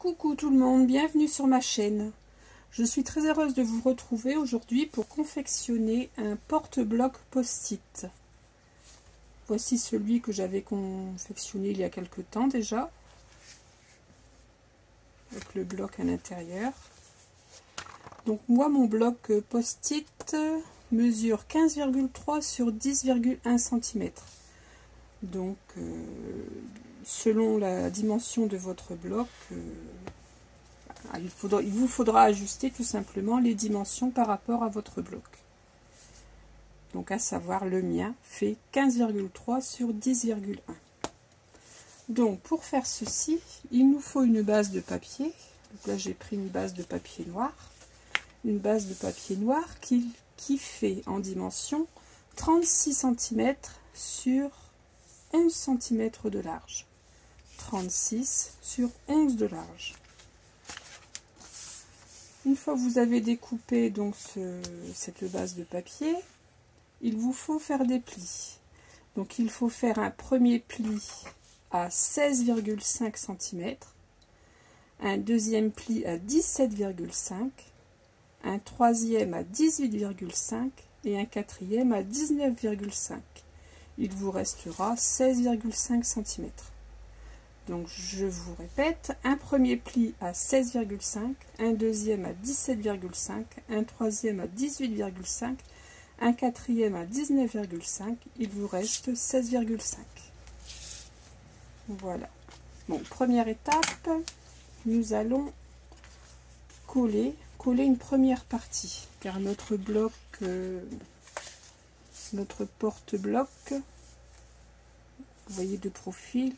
Coucou tout le monde, bienvenue sur ma chaîne. Je suis très heureuse de vous retrouver aujourd'hui pour confectionner un porte-bloc post-it. Voici celui que j'avais confectionné il y a quelque temps déjà, avec le bloc à l'intérieur. Donc moi mon bloc post-it mesure 15,3 sur 10,1 cm. Donc selon la dimension de votre bloc, il vous faudra ajuster tout simplement les dimensions par rapport à votre bloc. Donc à savoir, le mien fait 15,3 sur 10,1. Donc pour faire ceci, il nous faut une base de papier. Donc là j'ai pris une base de papier noir. Une base de papier noir qui fait en dimension 36 cm sur 11 cm de large. 36 sur 11 de large. Une fois que vous avez découpé donc cette base de papier, il vous faut faire des plis. Donc il faut faire un premier pli à 16,5 cm, un deuxième pli à 17,5, un troisième à 18,5 et un quatrième à 19,5. Il vous restera 16,5 cm. Donc je vous répète, un premier pli à 16,5, un deuxième à 17,5, un troisième à 18,5, un quatrième à 19,5, il vous reste 16,5. Voilà. Bon, première étape, nous allons coller une première partie, car notre bloc, notre porte-bloc, vous voyez de profil,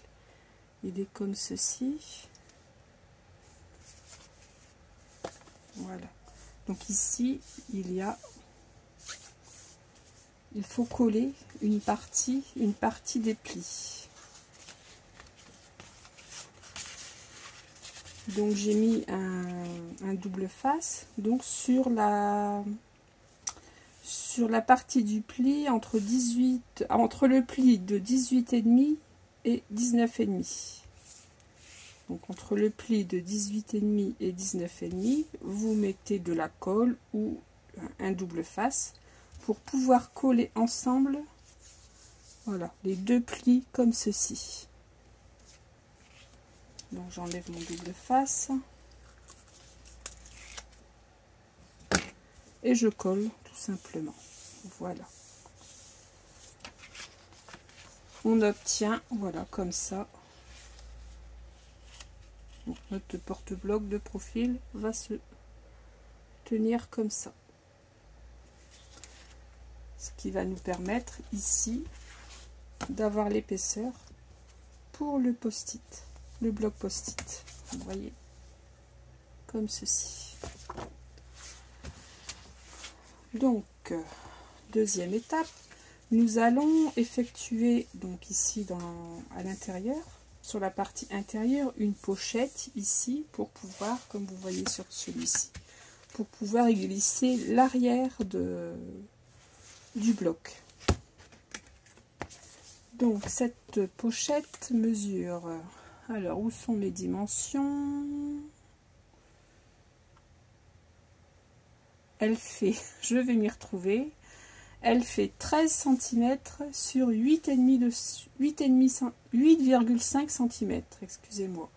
il est comme ceci. Voilà. Donc ici, il faut coller une partie des plis. Donc j'ai mis un double face. Donc sur la partie du pli entre le pli de 18,5 et 19,5. Donc entre le pli de 18,5 et 19,5, vous mettez de la colle ou un double face pour pouvoir coller ensemble, voilà, les deux plis comme ceci. Donc j'enlève mon double face et je colle tout simplement. Voilà. On obtient, voilà, comme ça. Donc notre porte-bloc de profil va se tenir comme ça. Ce qui va nous permettre ici d'avoir l'épaisseur pour le post-it, le bloc post-it. Vous voyez, comme ceci. Donc, deuxième étape, nous allons effectuer donc ici à l'intérieur, sur la partie intérieure, une pochette ici pour pouvoir, comme vous voyez sur celui-ci, pour pouvoir y glisser l'arrière du bloc. Donc cette pochette mesure, alors où sont mes dimensions? Elle fait, je vais m'y retrouver, elle fait 13 cm sur 8,5 cm, excusez-moi,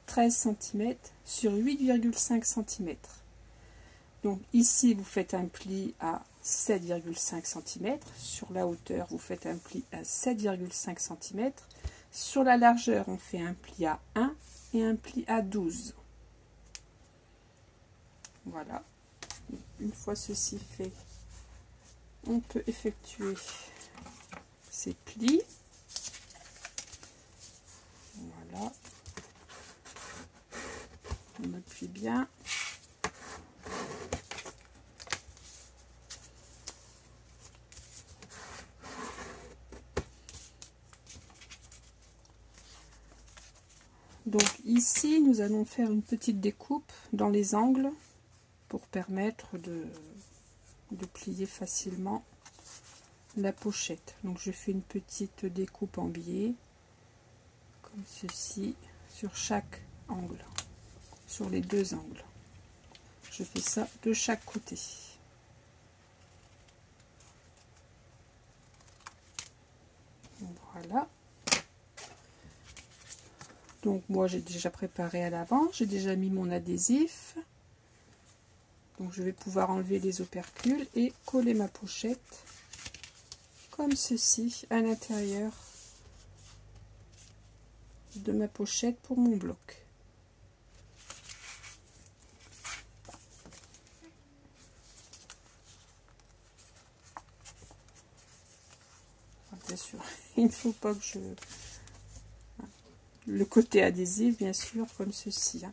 13 cm sur 8,5 cm. Donc ici vous faites un pli à 7,5 cm, sur la hauteur vous faites un pli à 7,5 cm, sur la largeur on fait un pli à 1 et un pli à 12. Voilà. Une fois ceci fait, on peut effectuer ces plis. Voilà. On appuie bien. Donc ici, nous allons faire une petite découpe dans les angles pour permettre de plier facilement la pochette. Donc je fais une petite découpe en biais comme ceci sur chaque angle. sur les deux angles. Je fais ça de chaque côté. Voilà. Donc moi j'ai déjà préparé à l'avant, j'ai déjà mis mon adhésif. Donc je vais pouvoir enlever les opercules et coller ma pochette comme ceci à l'intérieur de ma pochette pour mon bloc. Bien sûr, il ne faut pas que je... Le côté adhésif, bien sûr, comme ceci. Hein.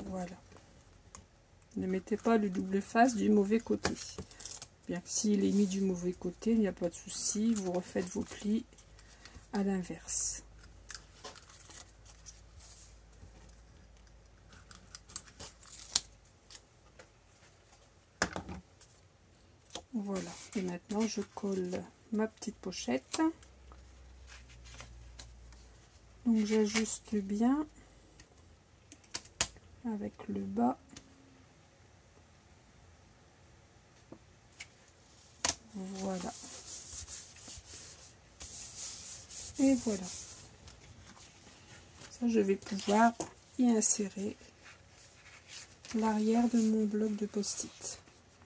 Voilà. Ne mettez pas le double face du mauvais côté. Bien que s'il est mis du mauvais côté, il n'y a pas de souci. Vous refaites vos plis à l'inverse. Voilà, et maintenant je colle ma petite pochette. Donc j'ajuste bien avec le bas. Voilà. Et voilà. Ça, je vais pouvoir y insérer l'arrière de mon bloc de post-it.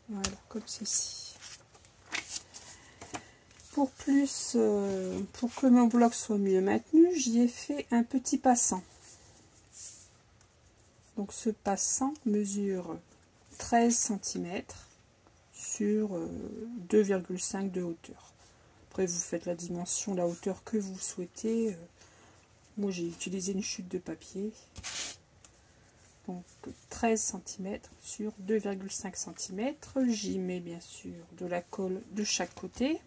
Voilà, comme ceci. Pour que mon bloc soit mieux maintenu, j'y ai fait un petit passant. Donc ce passant mesure 13 cm sur 2,5 de hauteur. Après vous faites la dimension, la hauteur que vous souhaitez. Moi j'ai utilisé une chute de papier. Donc 13 cm sur 2,5 cm. J'y mets bien sûr de la colle de chaque côté.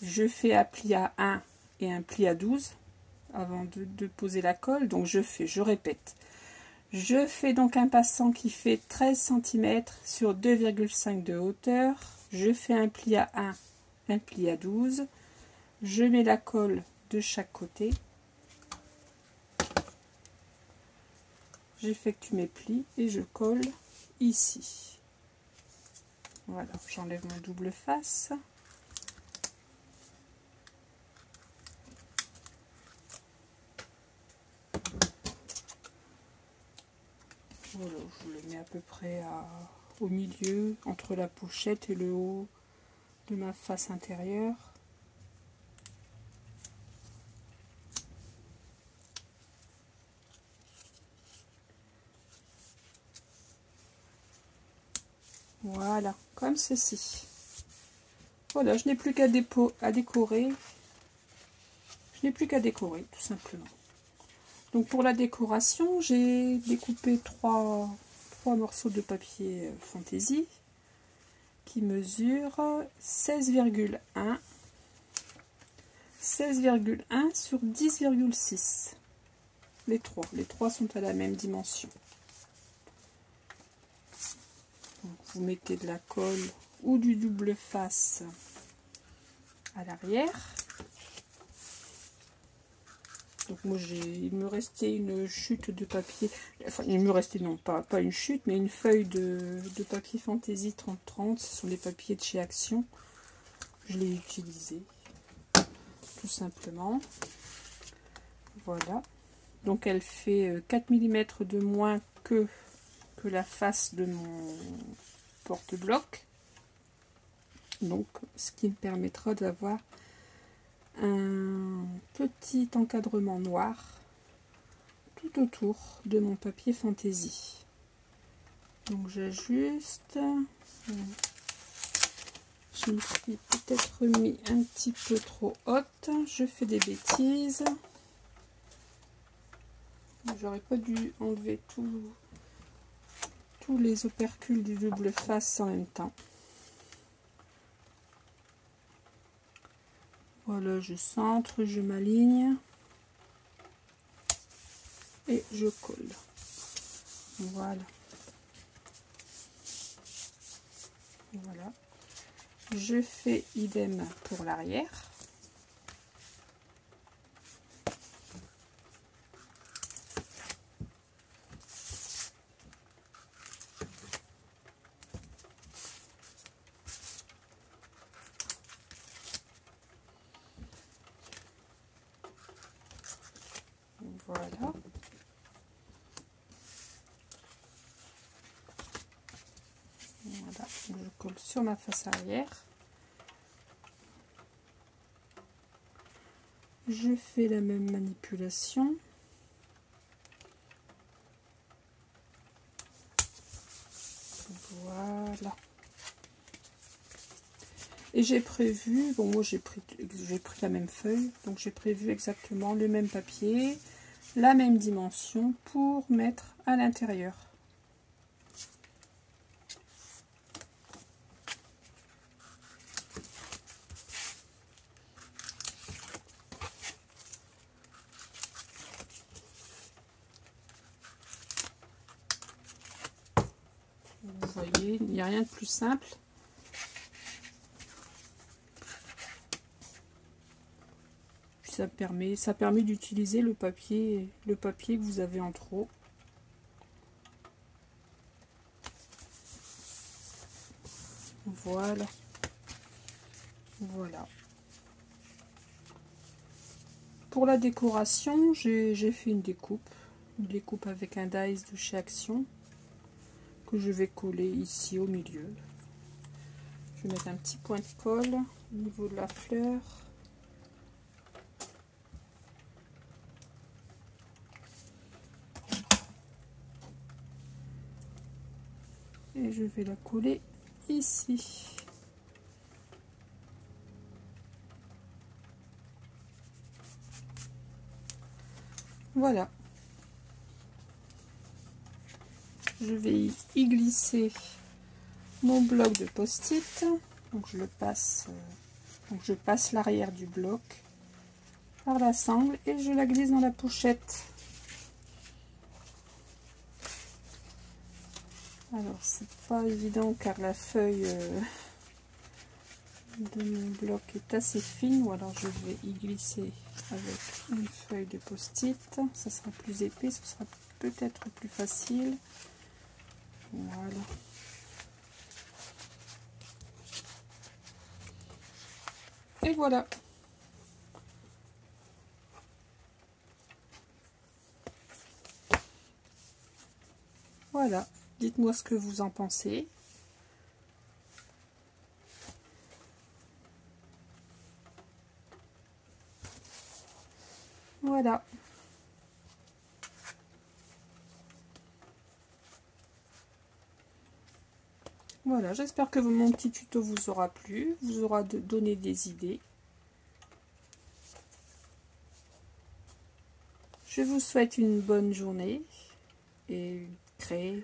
Je fais un pli à 1 et un pli à 12 avant de poser la colle. Donc je répète, je fais donc un passant qui fait 13 cm sur 2,5 de hauteur. Je fais un pli à 1, un pli à 12. Je mets la colle de chaque côté. J'effectue mes plis et je colle ici. Voilà, j'enlève mon double face. Voilà, je le mets à peu près au milieu, entre la pochette et le haut de ma face intérieure. Voilà, comme ceci. Voilà, je n'ai plus qu'à décorer. Je n'ai plus qu'à décorer, tout simplement. Donc pour la décoration, j'ai découpé trois morceaux de papier fantaisie qui mesurent 16,1 sur 10,6. Les trois sont à la même dimension. Donc vous mettez de la colle ou du double face à l'arrière. Donc moi il me restait une chute de papier, enfin il me restait non pas une chute mais une feuille de papier fantaisie 30-30, ce sont les papiers de chez Action, je l'ai utilisé tout simplement. Voilà, donc elle fait 4 mm de moins que la face de mon porte-bloc, donc ce qui me permettra d'avoir un petit encadrement noir tout autour de mon papier fantaisie. Donc j'ajuste. Je me suis peut-être mis un petit peu trop haute. Je fais des bêtises. J'aurais pas dû enlever tous les opercules du double face en même temps. Voilà, je centre, je m'aligne et je colle. Voilà. Voilà. Je fais idem pour l'arrière. Voilà. Voilà, je colle sur ma face arrière. Je fais la même manipulation. Voilà. Et j'ai prévu, bon moi j'ai pris la même feuille, donc j'ai prévu exactement le même papier, la même dimension pour mettre à l'intérieur. Vous voyez, il n'y a rien de plus simple. Ça permet d'utiliser le papier que vous avez en trop. Voilà. Voilà. Pour la décoration, j'ai fait une découpe avec un dies de chez Action que je vais coller ici au milieu. Je vais mettre un petit point de colle au niveau de la fleur. Et je vais la coller ici. Voilà. Je vais y glisser mon bloc de post-it. Donc je passe l'arrière du bloc par la sangle et je la glisse dans la pochette. Alors c'est pas évident car la feuille de mon bloc est assez fine, ou alors je vais y glisser avec une feuille de post-it. Ça sera plus épais, ce sera peut-être plus facile. Voilà. Et voilà. Voilà. Dites-moi ce que vous en pensez. Voilà. Voilà, j'espère que mon petit tuto vous aura plu, vous aura donné des idées. Je vous souhaite une bonne journée et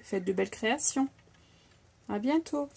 faites de belles créations. À bientôt.